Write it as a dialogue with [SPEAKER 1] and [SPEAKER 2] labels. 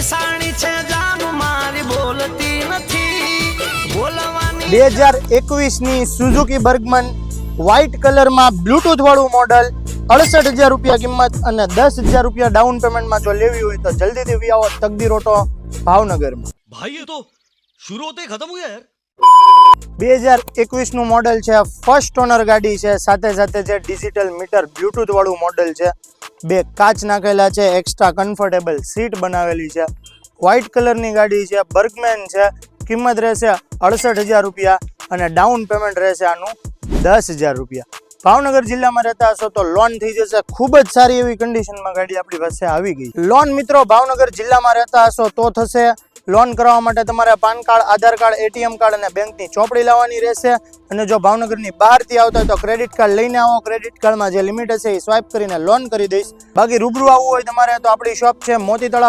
[SPEAKER 1] ઈસાણી છે જાન મારી બોલતી નથી બોલવાની
[SPEAKER 2] 2021 ની સુઝુકી બર્ગમન વ્હાઇટ કલરમાં બ્લૂટૂથ વાળું મોડલ 68,000 રૂપિયા કિંમત અને 10,000 રૂપિયા ડાઉન પેમેન્ટમાં જો લેવી હોય તો જલ્દીથી વી આવો તકદીર ઓટો ભાવનગરમાં।
[SPEAKER 1] भाई ये तो शुरू होते ही खत्म हो गया यार।
[SPEAKER 2] 2021 નું મોડલ છે, ફર્સ્ટ ઓનર ગાડી છે, સાથે સાથે જે ડિજિટલ મીટર બ્લૂટૂથ વાળું મોડલ છે, 2 કાચ નાખેલા છે, એક્સ્ટ્રા કમ્ફર્ટેબલ સીટ બનાવેલી છે, વ્હાઇટ કલરની ગાડી છે, બર્ગમેન છે, કિંમત રહેશે 68,000 રૂપિયા અને ડાઉન પેમેન્ટ રહેશે આનું 10,000 રૂપિયા। ભાવનગર જિલ્લામાં રહેતા હશો તો લોન થઈ જશે, ખૂબ જ સારી એવી કન્ડિશનમાં ગાડી આપણી પાસે આવી ગઈ। લોન મિત્રો ભાવનગર જિલ્લામાં રહેતા હશો તો થશે। લોન કરાવવા માટે તમારે પાન કાર્ડ, આધાર કાર્ડ, એટીએમ કાર્ડ અને બેંકની ચોપડી લાવવાની રહેશે અને જો ભાવનગરની બહારથી આવતા હોય તો ક્રેડિટ કાર્ડ લઈને આવો। ક્રેડિટ કાર્ડમાં જે લિમિટ હશે એ સ્વાઇપ કરીને લોન કરી દઈશ। બાકી રૂબરૂ આવવું હોય તમારે તો આપણી શોપ છે મોતી તળાવ